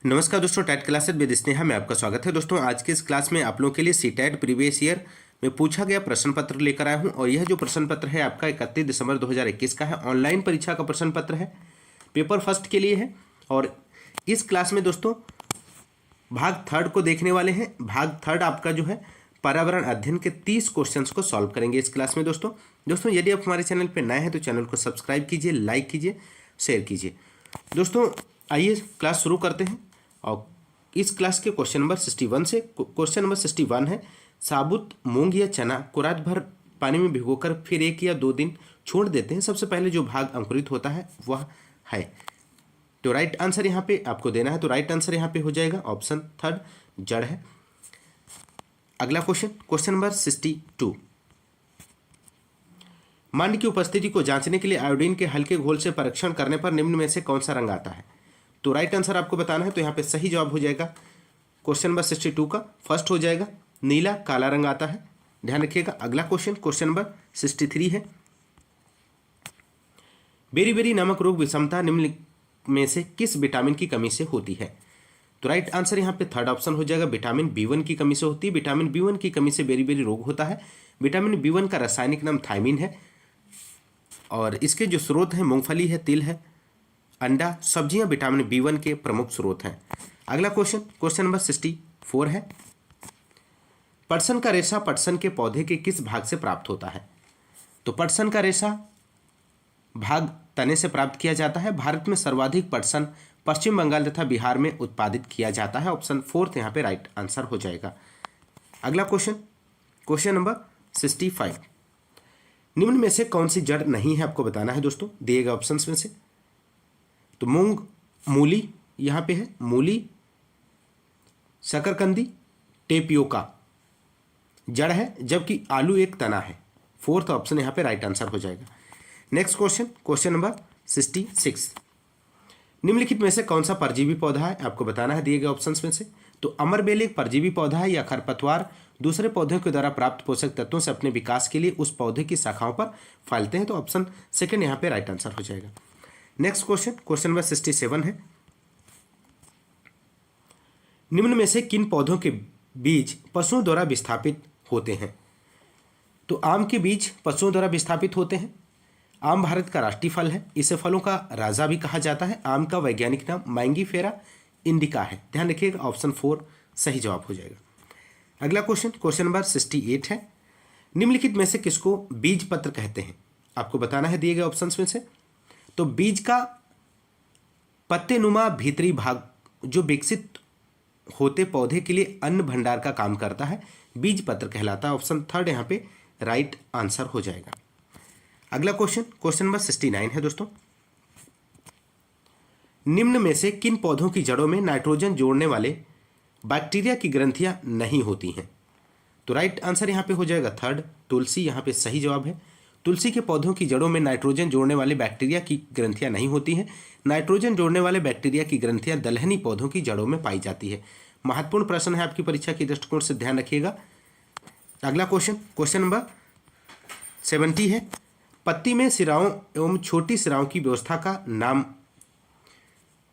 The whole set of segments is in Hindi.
नमस्कार दोस्तों, टैट क्लासेस विद स्नेहा में आपका स्वागत है। दोस्तों आज के इस क्लास में आप लोगों के लिए सीटेट प्रीवियस ईयर में पूछा गया प्रश्न पत्र लेकर आया हूं। और यह जो प्रश्न पत्र है आपका 31 दिसंबर 2021 का है। ऑनलाइन परीक्षा का प्रश्न पत्र है, पेपर फर्स्ट के लिए है। और इस क्लास में दोस्तों भाग थर्ड को देखने वाले हैं। भाग थर्ड आपका जो है पर्यावरण अध्ययन के 30 क्वेश्चंस को सॉल्व करेंगे इस क्लास में। दोस्तों यदि आप हमारे चैनल पर नए हैं तो चैनल को सब्सक्राइब कीजिए, लाइक कीजिए, शेयर कीजिए। दोस्तों आइए क्लास शुरू करते हैं। और इस क्लास के क्वेश्चन नंबर 61 से क्वेश्चन नंबर 61 है, साबुत मूंग या चना को रात भर पानी में भिगोकर फिर 1 या 2 दिन छोड़ देते हैं। सबसे पहले जो भाग अंकुरित होता है वह है। तो राइट आंसर यहाँ पे आपको देना है। तो राइट आंसर यहाँ पे हो जाएगा ऑप्शन थर्ड, जड़ है। अगला क्वेश्चन नंबर 62, मांड की उपस्थिति को जांचने के लिए आयोडीन के हल्के घोल से परीक्षण करने पर निम्न में से कौन सा रंग आता है। तो राइट आंसर आपको बताना है। तो यहाँ पे सही जवाब हो जाएगा क्वेश्चन नंबर 62 का फर्स्ट हो जाएगा, नीला काला रंग आता है, ध्यान रखिएगा। अगला क्वेश्चन नंबर 63 है, बेरी बेरी नामक रोग विषमता निम्न में से किस विटामिन की कमी से होती है। तो राइट आंसर यहाँ पे थर्ड ऑप्शन हो जाएगा, विटामिन B1 की कमी से होती है। विटामिन B1 की कमी से बेरी बेरी रोग होता है। विटामिन B1 का रासायनिक नाम थायमिन है और इसके जो स्रोत हैं मूंगफली है, तिल है, अंडा, सब्जियां विटामिन B1 के प्रमुख स्रोत हैं। अगला क्वेश्चन नंबर 64 है, पटसन का रेशा पटसन के पौधे के किस भाग से प्राप्त होता है। तो पटसन का रेशा भाग तने से प्राप्त किया जाता है। भारत में सर्वाधिक पटसन पश्चिम बंगाल तथा बिहार में उत्पादित किया जाता है। ऑप्शन फोर्थ यहाँ पे राइट आंसर हो जाएगा। अगला क्वेश्चन नंबर 65, निम्न में से कौन सी जड़ नहीं है आपको बताना है दोस्तों, दिए गए ऑप्शंस में से। तो मूली यहाँ पे है, मूली, शकरकंदी, टेपियोका जड़ है, जबकि आलू एक तना है। फोर्थ ऑप्शन यहाँ पे राइट आंसर हो जाएगा। नेक्स्ट क्वेश्चन नंबर 66, निम्नलिखित में से कौन सा परजीवी पौधा है आपको बताना है, दिए गए ऑप्शंस में से। तो अमरबेल एक परजीवी पौधा है या खरपतवार दूसरे पौधों के द्वारा प्राप्त पोषक तत्वों से अपने विकास के लिए उस पौधे की शाखाओं पर फैलते हैं। तो ऑप्शन सेकंड यहाँ पे राइट आंसर हो जाएगा। नेक्स्ट क्वेश्चन नंबर 67 है, निम्न में से किन पौधों के बीज पशुओं द्वारा विस्थापित होते हैं। तो आम के बीज पशुओं द्वारा विस्थापित होते हैं। आम भारत का राष्ट्रीय फल है, इसे फलों का राजा भी कहा जाता है। आम का वैज्ञानिक नाम मैंगीफेरा इंडिका है, ध्यान रखिएगा। ऑप्शन 4 सही जवाब हो जाएगा। अगला क्वेश्चन नंबर 68 है, निम्नलिखित में से किसको बीज पत्र कहते हैं आपको बताना है, दिए गए ऑप्शंस में से। तो बीज का पत्तेनुमा भीतरी भाग जो विकसित होते पौधे के लिए अन्न भंडार का काम करता है, बीज पत्र कहलाता है। ऑप्शन थर्ड यहाँ पे राइट आंसर हो जाएगा। अगला क्वेश्चन नंबर 69 है दोस्तों, निम्न में से किन पौधों की जड़ों में नाइट्रोजन जोड़ने वाले बैक्टीरिया की ग्रंथियां नहीं होती हैं। तो राइट आंसर यहाँ पे हो जाएगा थर्ड, तुलसी यहाँ पे सही जवाब है। तुलसी के पौधों की जड़ों में नाइट्रोजन जोड़ने वाले बैक्टीरिया की ग्रंथियां नहीं होती हैं। नाइट्रोजन जोड़ने वाले बैक्टीरिया की ग्रंथियां दलहनी पौधों की जड़ों में पाई जाती है। महत्वपूर्ण प्रश्न है आपकी परीक्षा के दृष्टिकोण से, ध्यान रखिएगा। अगला क्वेश्चन नंबर 70 है, पत्ती में सिराओं एवं छोटी सिराओं की व्यवस्था का नाम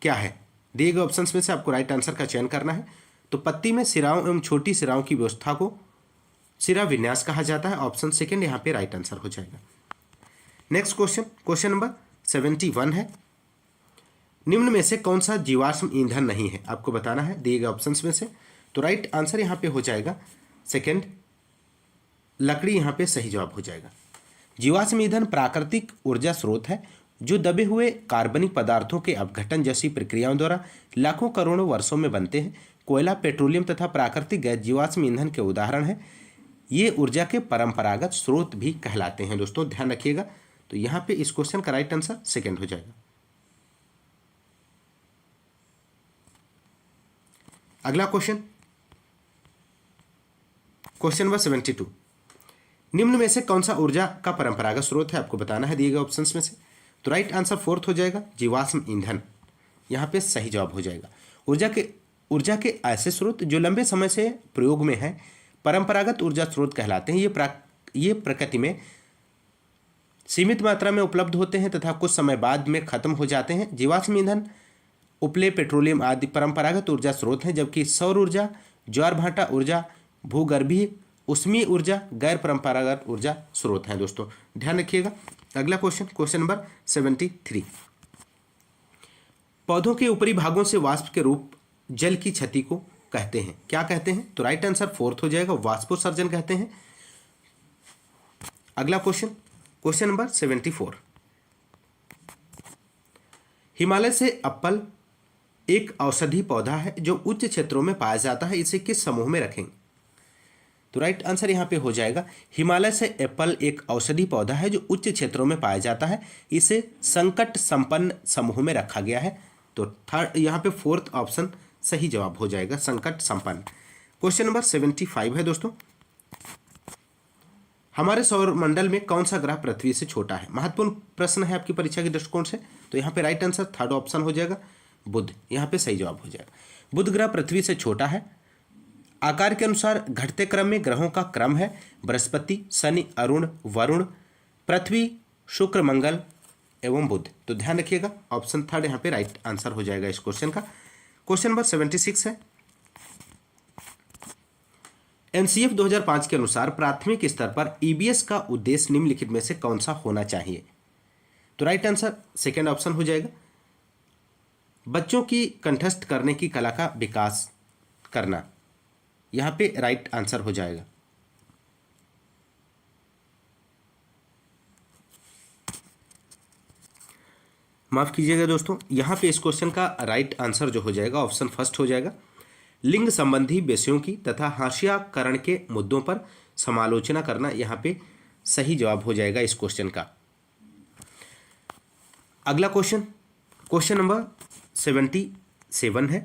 क्या है। दिए गए ऑप्शंस में से आपको राइट आंसर का चयन करना है। तो पत्ती में सिराओं एवं छोटी सिराओं की व्यवस्था को सिरा विन्यास कहा जाता है। ऑप्शन सेकंड यहाँ पे राइट आंसर हो जाएगा। नेक्स्ट क्वेश्चन नंबर 71 है, निम्न में से कौन सा जीवाश्म ईंधन नहीं है आपको बताना है, दिए गए ऑप्शंस में से। तो राइट आंसर यहाँ पे हो जाएगा सेकंड, लकड़ी यहाँ पे सही जवाब हो जाएगा। जीवाश्म ईंधन प्राकृतिक ऊर्जा स्रोत है जो दबे हुए कार्बनिक पदार्थों के अपघटन जैसी प्रक्रियाओं द्वारा लाखों करोड़ों वर्षों में बनते हैं। कोयला, पेट्रोलियम तथा प्राकृतिक गैस जीवाश्म ईंधन के उदाहरण हैं। ये ऊर्जा के परंपरागत स्रोत भी कहलाते हैं दोस्तों, ध्यान रखिएगा। तो यहाँ पे इस क्वेश्चन का राइट आंसर सेकंड हो जाएगा। अगला क्वेश्चन नंबर 72, निम्न में से कौन सा ऊर्जा का परंपरागत स्रोत है आपको बताना है, दिए गए ऑप्शंस में से। तो राइट आंसर फोर्थ हो जाएगा, जीवाश्म ईंधन यहाँ पे सही जवाब हो जाएगा। ऊर्जा के ऐसे स्रोत जो लंबे समय से प्रयोग में है परंपरागत ऊर्जा स्रोत कहलाते हैं। ये प्रकृति में सीमित मात्रा में उपलब्ध होते हैं तथा कुछ समय बाद में खत्म हो जाते हैं। जीवाश्म ईंधन उपले, पेट्रोलियम आदि परंपरागत ऊर्जा स्रोत हैं, जबकि सौर ऊर्जा, ज्वार भाटा ऊर्जा, भूगर्भीय उष्मीय ऊर्जा गैर परंपरागत ऊर्जा स्रोत हैं। दोस्तों ध्यान रखिएगा। अगला क्वेश्चन, क्वेश्चन नंबर 73। पौधों के ऊपरी भागों से वाष्प के रूप जल की क्षति को कहते हैं, क्या कहते हैं? तो राइट आंसर फोर्थ हो जाएगा, वाष्पोत्सर्जन कहते हैं। अगला क्वेश्चन, क्वेश्चन नंबर 74। हिमालय से एप्पल एक औषधि पौधा है जो उच्च क्षेत्रों में पाया जाता है, इसे किस समूह में रखेंगे? तो राइट आंसर यहाँ पे हो जाएगा, हिमालय से एप्पल एक औषधि पौधा है जो उच्च क्षेत्रों में पाया जाता है, इसे संकट संपन्न समूह में रखा गया है। तो थर्ड यहाँ पे फोर्थ ऑप्शन सही जवाब हो जाएगा, संकट संपन्न। क्वेश्चन नंबर 75 है दोस्तों, हमारे सौरमंडल में कौन सा ग्रह पृथ्वी से छोटा है? महत्वपूर्ण प्रश्न है आपकी परीक्षा के दृष्टिकोण से। तो यहाँ पे राइट आंसर थर्ड ऑप्शन हो जाएगा, बुध, यहाँ पे सही जवाब हो जाएगा। बुध ग्रह पृथ्वी से छोटा है। आकार के अनुसार घटते क्रम में ग्रहों का क्रम है, बृहस्पति, शनि, अरुण, वरुण, पृथ्वी, शुक्र, मंगल एवं बुध। तो ध्यान रखिएगा, ऑप्शन थर्ड यहाँ पे राइट आंसर हो जाएगा इस क्वेश्चन का। क्वेश्चन नंबर 76 है, एनसीएफ 2005 के अनुसार प्राथमिक स्तर पर ईबीएस का उद्देश्य निम्नलिखित में से कौन सा होना चाहिए? तो राइट आंसर सेकेंड ऑप्शन हो जाएगा, बच्चों की कंठस्थ करने की कला का विकास करना, यहां पे राइट आंसर हो जाएगा। माफ कीजिएगा दोस्तों, यहां पे इस क्वेश्चन का राइट आंसर जो हो जाएगा ऑप्शन फर्स्ट हो जाएगा, लिंग संबंधी विषयों की तथा हास्याकरण के मुद्दों पर समालोचना करना, यहां पे सही जवाब हो जाएगा इस क्वेश्चन का। अगला क्वेश्चन, क्वेश्चन नंबर 77 है,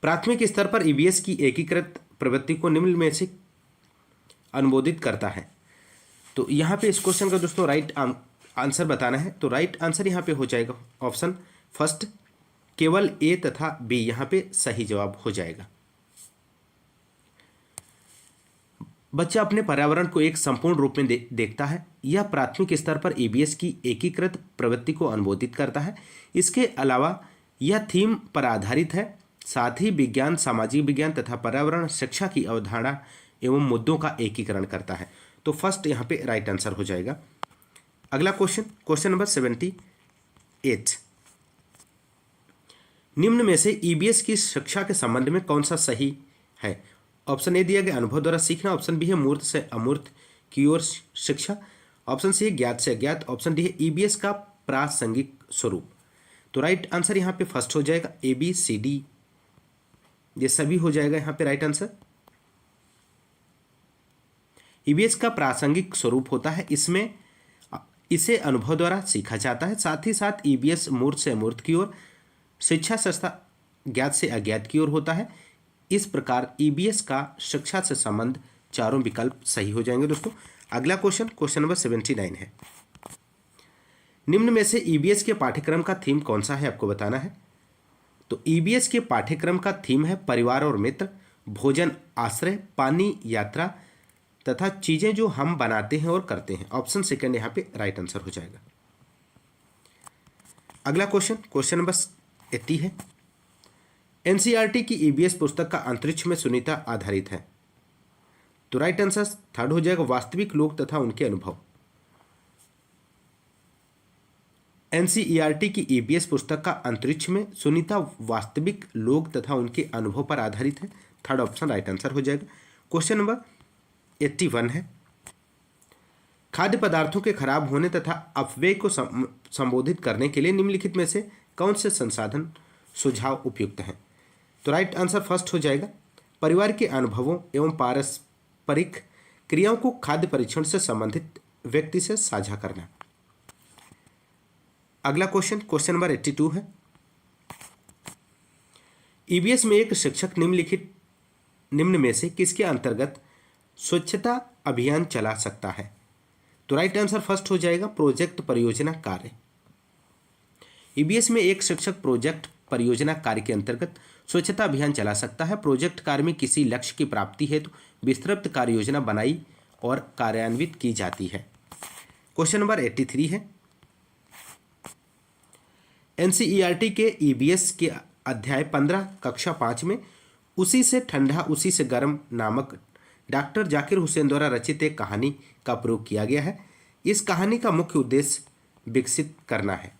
प्राथमिक स्तर पर ईबीएस की एकीकृत प्रवृत्ति को निम्न में से अनुमोदित करता है। तो यहाँ पे इस क्वेश्चन का दोस्तों राइट आंसर बताना है। तो राइट आंसर यहाँ पे हो जाएगा ऑप्शन फर्स्ट, केवल ए तथा बी यहाँ पे सही जवाब हो जाएगा। बच्चा अपने पर्यावरण को एक संपूर्ण रूप में देखता है, यह प्राथमिक स्तर पर ईबीएस की एकीकृत प्रवृत्ति को अनुमोदित करता है। इसके अलावा यह थीम पर आधारित है, साथ ही विज्ञान, सामाजिक विज्ञान तथा पर्यावरण शिक्षा की अवधारणा एवं मुद्दों का एकीकरण करता है। तो फर्स्ट यहाँ पे राइट आंसर हो जाएगा। अगला क्वेश्चन, क्वेश्चन नंबर 78, निम्न में से ईबीएस की शिक्षा के संबंध में कौन सा सही है? ऑप्शन ए दिया गया अनुभव द्वारा सीखना, ऑप्शन बी है मूर्त से अमूर्त की ओर शिक्षा, ऑप्शन सी है ज्ञात से अज्ञात, ऑप्शन डी है ईबीएस का प्रासंगिक स्वरूप। तो राइट आंसर यहाँ पे फर्स्ट हो जाएगा, ए बी सी डी ये सभी हो जाएगा यहाँ पे राइट आंसर। ईबीएस का प्रासंगिक स्वरूप होता है, इसमें इसे अनुभव द्वारा सीखा जाता है, साथ ही साथ ईबीएस मूर्त से अमूर्त की ओर, शिक्षा संस्था ज्ञात से अज्ञात की ओर होता है। इस प्रकार ईबीएस का शिक्षा से संबंध चारों विकल्प सही हो जाएंगे दोस्तों। अगला क्वेश्चन, क्वेश्चन नंबर 79 है, निम्न में से ईबीएस के पाठ्यक्रम का थीम कौन सा है आपको बताना है। तो ईबीएस के पाठ्यक्रम का थीम है परिवार और मित्र, भोजन, आश्रय, पानी, यात्रा तथा चीजें जो हम बनाते हैं और करते हैं। ऑप्शन सेकंड यहाँ पे राइट आंसर हो जाएगा। अगला क्वेश्चन, क्वेश्चन नंबर 80 है, एनसीईआरटी की ईबीएस पुस्तक का अंतरिक्ष में सुनीता आधारित है। तो राइट आंसर थर्ड हो जाएगा, वास्तविक लोग तथा उनके अनुभव। एनसीईआरटी की ईबीएस पुस्तक का अंतरिक्ष में सुनीता वास्तविक लोग तथा उनके अनुभव पर आधारित है। थर्ड ऑप्शन राइट आंसर हो जाएगा। क्वेश्चन नंबर 81 है, खाद्य पदार्थों के खराब होने तथा अपव्यय को संबोधित करने के लिए निम्नलिखित में से कौन से संसाधन सुझाव उपयुक्त हैं। तो राइट आंसर फर्स्ट हो जाएगा, परिवार के अनुभवों एवं पारस्परिक क्रियाओं को खाद्य परीक्षण से संबंधित व्यक्ति से साझा करना। अगला क्वेश्चन, क्वेश्चन नंबर 82 है, ईबीएस में एक शिक्षक निम्न में से किसके अंतर्गत स्वच्छता अभियान चला सकता है। तो राइट आंसर फर्स्ट हो जाएगा, प्रोजेक्ट परियोजना कार्य। ईबीएस में एक शिक्षक प्रोजेक्ट परियोजना कार्य के अंतर्गत स्वच्छता अभियान चला सकता है। प्रोजेक्ट कार्य में किसी लक्ष्य की प्राप्ति हेतु विस्तृत कार्य योजना बनाई और कार्यान्वित की जाती है। क्वेश्चन नंबर 83 है, एनसीईआरटी के ईबीएस के अध्याय 15 कक्षा 5 में उसी से ठंडा उसी से गर्म नामक डॉक्टर जाकिर हुसैन द्वारा रचित एक कहानी का प्रयोग किया गया है। इस कहानी का मुख्य उद्देश्य विकसित करना है।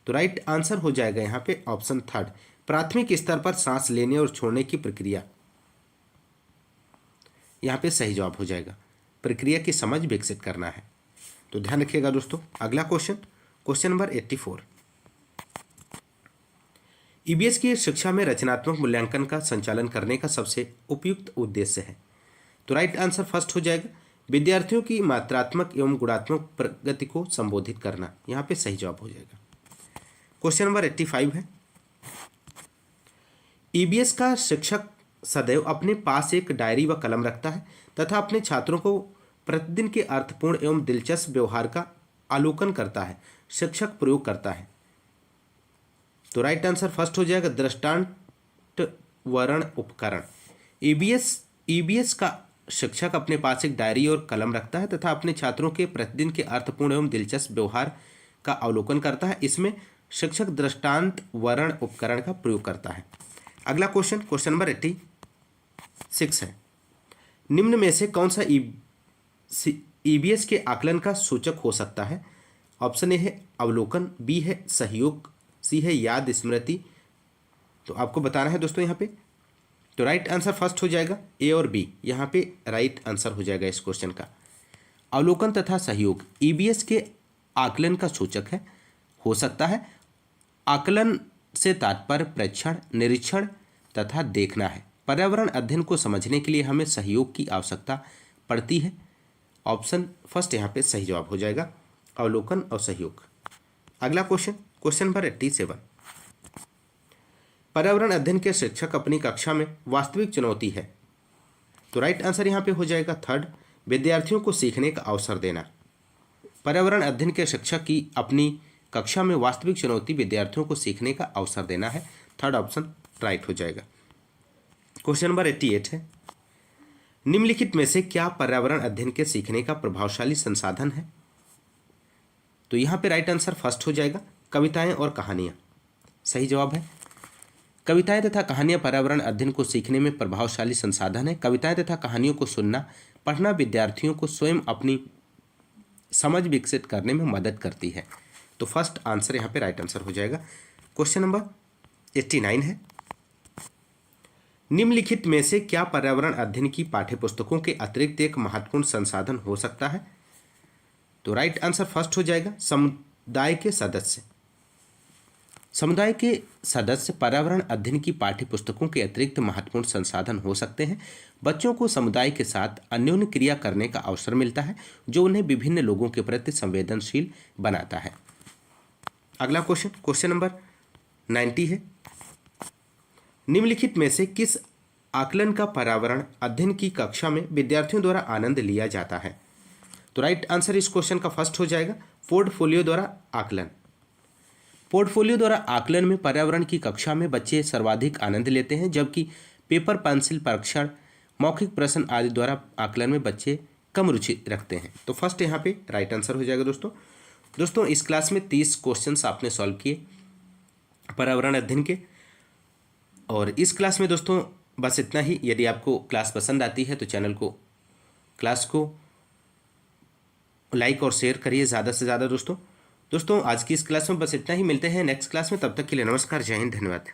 तो राइट आंसर हो जाएगा यहाँ पे ऑप्शन थर्ड, प्राथमिक स्तर पर सांस लेने और छोड़ने की प्रक्रिया। यहाँ पे सही जवाब हो जाएगा, प्रक्रिया की समझ विकसित करना है। तो ध्यान रखिएगा दोस्तों। अगला क्वेश्चन, क्वेश्चन नंबर 84। ईबीएस की शिक्षा में रचनात्मक मूल्यांकन का संचालन करने का सबसे उपयुक्त उद्देश्य है। तो राइट आंसर फर्स्ट हो जाएगा, विद्यार्थियों की मात्रात्मक एवं गुणात्मक प्रगति को संबोधित करना। यहाँ पे सही जवाब हो जाएगा। क्वेश्चन नंबर 85 है, ईबीएस का शिक्षक सदैव अपने पास एक डायरी व कलम रखता है तथा अपने छात्रों को प्रतिदिन के अर्थपूर्ण एवं दिलचस्प व्यवहार का अवलोकन करता है, शिक्षक प्रयोग करता है। तो राइट आंसर फर्स्ट हो जाएगा, दृष्टांत वर्ण उपकरण। ईबीएस का शिक्षक अपने पास एक डायरी और कलम रखता है तथा अपने छात्रों के प्रतिदिन के अर्थपूर्ण एवं दिलचस्प व्यवहार का अवलोकन करता है। इसमें शिक्षक दृष्टांत वर्ण उपकरण का प्रयोग करता है। अगला क्वेश्चन, क्वेश्चन नंबर 86 है, निम्न में से कौन सा ईबीएस के आकलन का सूचक हो सकता है? ऑप्शन ए है अवलोकन, बी है सहयोग, सी है याद स्मृति। तो आपको बताना है दोस्तों यहाँ पे। तो राइट आंसर फर्स्ट हो जाएगा ए और बी, यहाँ पे राइट आंसर हो जाएगा इस क्वेश्चन का। अवलोकन तथा सहयोग ईबीएस के आकलन का सूचक है, हो सकता है। आकलन से तात्पर्य प्रेक्षण, निरीक्षण तथा देखना है। पर्यावरण अध्ययन को समझने के लिए हमें सहयोग की आवश्यकता पड़ती है। ऑप्शन फर्स्ट यहाँ पे सही जवाब हो जाएगा, अवलोकन और सहयोग। अगला क्वेश्चन, क्वेश्चन नंबर 87। पर्यावरण अध्ययन के शिक्षक अपनी कक्षा में वास्तविक चुनौती है। तो राइट आंसर यहाँ पे हो जाएगा थर्ड, विद्यार्थियों को सीखने का अवसर देना। पर्यावरण अध्ययन के शिक्षक की अपनी कक्षा में वास्तविक चुनौती विद्यार्थियों को सीखने का अवसर देना है। थर्ड ऑप्शन राइट हो जाएगा। क्वेश्चन नंबर 88 है, निम्नलिखित में से क्या पर्यावरण अध्ययन के सीखने का प्रभावशाली संसाधन है? तो यहाँ पे राइट आंसर फर्स्ट हो जाएगा, कविताएं और कहानियां। सही जवाब है, कविताएं तथा कहानियां पर्यावरण अध्ययन को सीखने में प्रभावशाली संसाधन है। कविताएं तथा कहानियों को सुनना, पढ़ना विद्यार्थियों को स्वयं अपनी समझ विकसित करने में मदद करती है। तो फर्स्ट आंसर यहाँ पे राइट आंसर हो जाएगा। क्वेश्चन नंबर 89 है, निम्नलिखित में से क्या पर्यावरण अध्ययन की पाठ्यपुस्तकों के अतिरिक्त एक महत्वपूर्ण संसाधन हो सकता है? तो राइट आंसर फर्स्ट हो जाएगा, समुदाय के सदस्य। समुदाय के सदस्य पर्यावरण अध्ययन की पाठ्यपुस्तकों के अतिरिक्त महत्वपूर्ण संसाधन हो सकते हैं। बच्चों को समुदाय के साथ अन्योन्य क्रिया करने का अवसर मिलता है, जो उन्हें विभिन्न लोगों के प्रति संवेदनशील बनाता है। अगला क्वेश्चन, क्वेश्चन नंबर 90 है, निम्नलिखित में से किस आकलन का पर्यावरण अध्ययन की कक्षा में विद्यार्थियों द्वारा आनंद लिया जाता है? तो राइट आंसर इस क्वेश्चन का फर्स्ट हो जाएगा, पोर्टफोलियो द्वारा आकलन। पोर्टफोलियो द्वारा आकलन में पर्यावरण की कक्षा में बच्चे सर्वाधिक आनंद लेते हैं, जबकि पेपर, पेंसिल, परीक्षण, मौखिक प्रश्न आदि द्वारा आकलन में बच्चे कम रुचि रखते हैं। तो फर्स्ट यहाँ पे राइट आंसर हो जाएगा दोस्तों इस क्लास में 30 क्वेश्चंस आपने सॉल्व किए पर्यावरण अध्ययन के। और इस क्लास में दोस्तों बस इतना ही। यदि आपको क्लास पसंद आती है तो चैनल को, क्लास को लाइक और शेयर करिए ज़्यादा से ज़्यादा दोस्तों आज की इस क्लास में बस इतना ही। मिलते हैं नेक्स्ट क्लास में, तब तक के लिए नमस्कार, जय हिंद, धन्यवाद।